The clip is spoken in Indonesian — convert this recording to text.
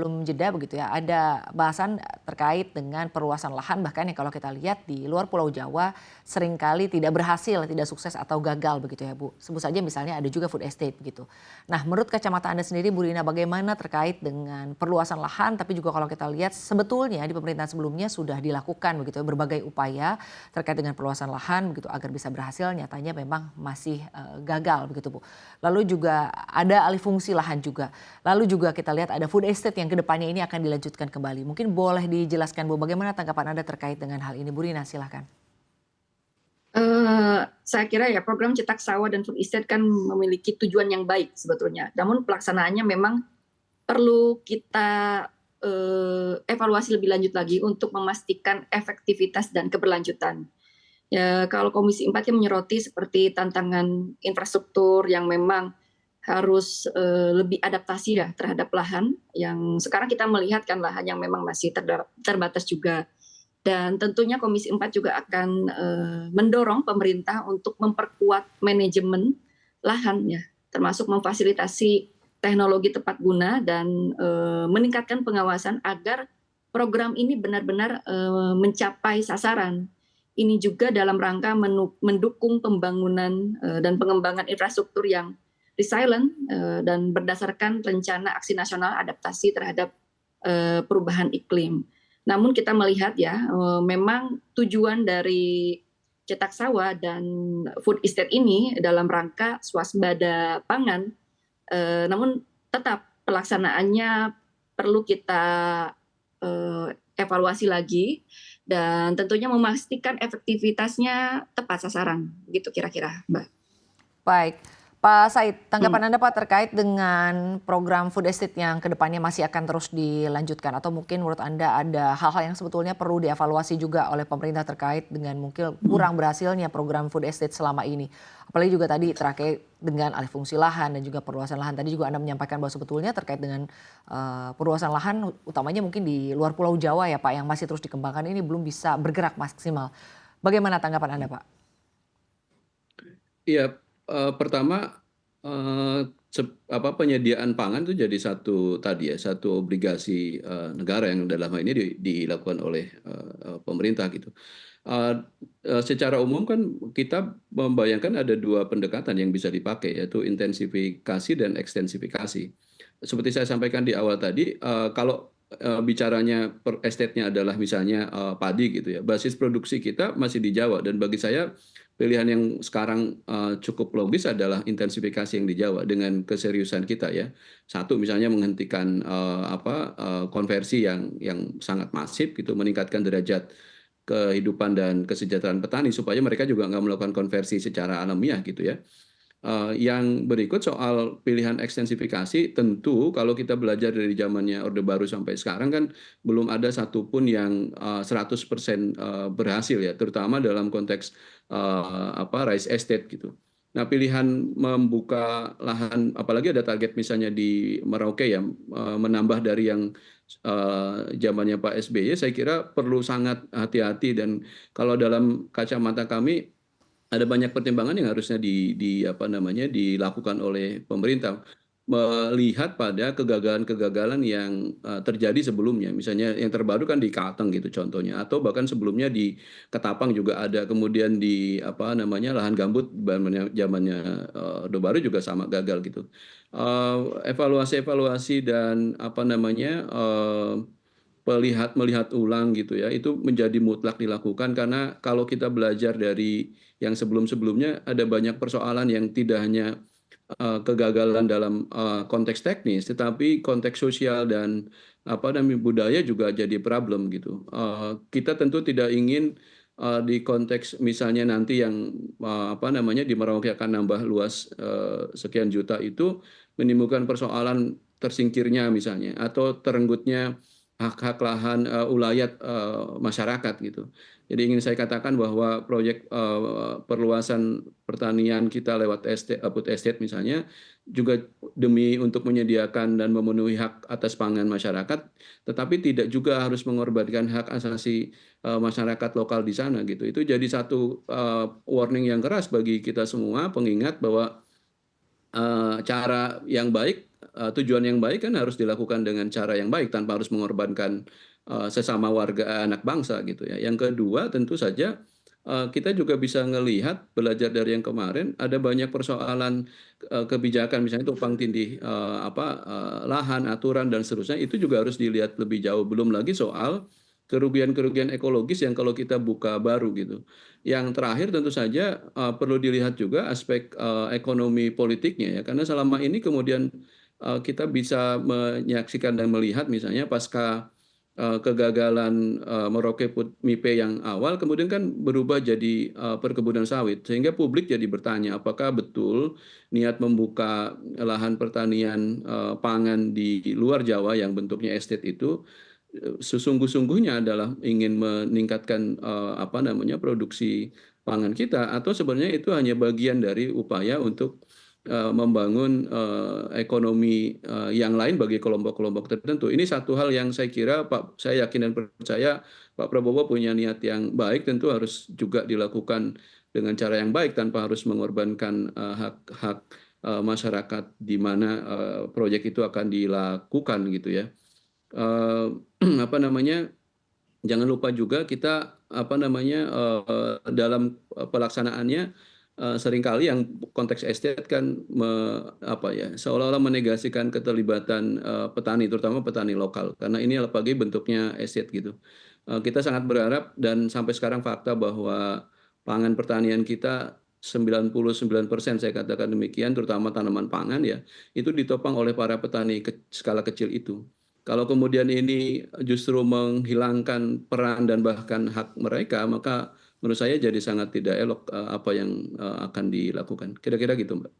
Belum jeda begitu ya, ada bahasan terkait dengan perluasan lahan bahkan yang kalau kita lihat di luar Pulau Jawa seringkali tidak berhasil, tidak sukses atau gagal begitu ya Bu. Sebut saja misalnya ada juga food estate begitu. Nah menurut kacamata Anda sendiri Bu Rina bagaimana terkait dengan perluasan lahan tapi juga kalau kita lihat sebetulnya di pemerintahan sebelumnya sudah dilakukan begitu ya berbagai upaya terkait dengan perluasan lahan begitu agar bisa berhasil nyatanya memang masih gagal begitu Bu. Lalu juga ada alih fungsi lahan juga. Lalu juga kita lihat ada food estate yang kedepannya ini akan dilanjutkan kembali. Mungkin boleh dijelaskan Bu, bagaimana tanggapan Anda terkait dengan hal ini? Bu Rina, silahkan. Saya kira ya program cetak sawah dan food estate kan memiliki tujuan yang baik sebetulnya. Namun pelaksanaannya memang perlu kita evaluasi lebih lanjut lagi untuk memastikan efektivitas dan keberlanjutan. Ya, kalau Komisi 4 yang menyoroti seperti tantangan infrastruktur yang memang harus lebih adaptasi ya terhadap lahan yang sekarang kita melihat kan lahan yang memang masih terbatas juga. Dan tentunya Komisi 4 juga akan mendorong pemerintah untuk memperkuat manajemen lahan ya, termasuk memfasilitasi teknologi tepat guna dan meningkatkan pengawasan agar program ini benar-benar mencapai sasaran. Ini juga dalam rangka mendukung pembangunan dan pengembangan infrastruktur yang resilient dan berdasarkan rencana aksi nasional adaptasi terhadap perubahan iklim. Namun kita melihat ya, memang tujuan dari cetak sawah dan food estate ini dalam rangka swasembada pangan, namun tetap pelaksanaannya perlu kita evaluasi lagi dan tentunya memastikan efektivitasnya tepat sasaran, gitu kira-kira, Mbak. Baik, Pak Said, Hmm. tanggapan Anda Pak terkait dengan program food estate yang kedepannya masih akan terus dilanjutkan atau mungkin menurut Anda ada hal-hal yang sebetulnya perlu dievaluasi juga oleh pemerintah terkait dengan mungkin kurang berhasilnya program food estate selama ini. Apalagi juga tadi terkait dengan alih fungsi lahan dan juga perluasan lahan. Tadi juga Anda menyampaikan bahwa sebetulnya terkait dengan perluasan lahan utamanya mungkin di luar Pulau Jawa ya Pak yang masih terus dikembangkan ini belum bisa bergerak maksimal. Bagaimana tanggapan Anda Pak? Iya, pertama, penyediaan pangan itu jadi satu tadi ya, satu obligasi, negara yang dalam hal ini dilakukan oleh, pemerintah gitu. Eee secara umum kan kita membayangkan ada 2 pendekatan yang bisa dipakai yaitu intensifikasi dan ekstensifikasi. Seperti saya sampaikan di awal tadi, kalau, bicaranya per estate-nya adalah misalnya, padi gitu ya, basis produksi kita masih di Jawa dan bagi saya pilihan yang sekarang, cukup logis adalah intensifikasi yang di Jawa dengan keseriusan kita ya. Satu misalnya menghentikan, konversi yang sangat masif gitu, meningkatkan derajat kehidupan dan kesejahteraan petani supaya mereka juga nggak melakukan konversi secara alamiah gitu ya. Yang berikut soal pilihan ekstensifikasi, tentu kalau kita belajar dari zamannya Orde Baru sampai sekarang kan belum ada satupun yang 100% berhasil ya, terutama dalam konteks rice estate gitu. Nah, pilihan membuka lahan, apalagi ada target misalnya di Merauke ya, menambah dari yang zamannya Pak SBY, saya kira perlu sangat hati-hati dan kalau dalam kacamata kami ada banyak pertimbangan yang harusnya dilakukan oleh pemerintah, melihat pada kegagalan-kegagalan yang, terjadi sebelumnya. Misalnya yang terbaru kan di Kalteng gitu contohnya, atau bahkan sebelumnya di Ketapang juga ada, kemudian di lahan gambut zamannya, Orde Baru juga sama gagal gitu. Evaluasi-evaluasi dan melihat ulang gitu ya, itu menjadi mutlak dilakukan karena kalau kita belajar dari yang sebelum-sebelumnya ada banyak persoalan yang tidak hanya, kegagalan dalam, konteks teknis, tetapi konteks sosial dan budaya juga jadi problem gitu. Kita tentu tidak ingin, di konteks misalnya nanti yang, di Merauke akan nambah luas, sekian juta itu menimbulkan persoalan tersingkirnya misalnya atau terenggutnya hak-hak lahan, ulayat, masyarakat gitu. Jadi ingin saya katakan bahwa proyek, perluasan pertanian kita lewat food estate misalnya, juga demi untuk menyediakan dan memenuhi hak atas pangan masyarakat, tetapi tidak juga harus mengorbankan hak asasi, masyarakat lokal di sana gitu. Itu jadi satu, warning yang keras bagi kita semua, pengingat bahwa cara yang baik tujuan yang baik kan harus dilakukan dengan cara yang baik tanpa harus mengorbankan sesama warga anak bangsa gitu ya. Yang kedua tentu saja kita juga bisa ngelihat belajar dari yang kemarin ada banyak persoalan kebijakan misalnya tumpang tindih lahan, aturan dan seterusnya itu juga harus dilihat lebih jauh. Belum lagi soal kerugian-kerugian ekologis yang kalau kita buka baru gitu. Yang terakhir tentu saja perlu dilihat juga aspek ekonomi politiknya ya, karena selama ini kemudian kita bisa menyaksikan dan melihat misalnya pasca kegagalan Merauke Mipe yang awal kemudian kan berubah jadi perkebunan sawit sehingga publik jadi bertanya apakah betul niat membuka lahan pertanian pangan di luar Jawa yang bentuknya estate itu sesungguh-sungguhnya adalah ingin meningkatkan produksi pangan kita atau sebenarnya itu hanya bagian dari upaya untuk membangun ekonomi yang lain bagi kelompok-kelompok tertentu. Ini satu hal yang saya kira saya yakin dan percaya Pak Prabowo punya niat yang baik, tentu harus juga dilakukan dengan cara yang baik tanpa harus mengorbankan hak-hak masyarakat di mana proyek itu akan dilakukan gitu ya. Jangan lupa juga kita dalam pelaksanaannya seringkali yang konteks estate kan seolah-olah menegasikan keterlibatan petani terutama petani lokal karena ini apalagi bentuknya estate gitu. Kita sangat berharap dan sampai sekarang fakta bahwa pangan pertanian kita 99% saya katakan demikian terutama tanaman pangan ya itu ditopang oleh para petani skala kecil itu. Kalau kemudian ini justru menghilangkan peran dan bahkan hak mereka, maka menurut saya jadi sangat tidak elok apa yang akan dilakukan. Kira-kira gitu, Mbak.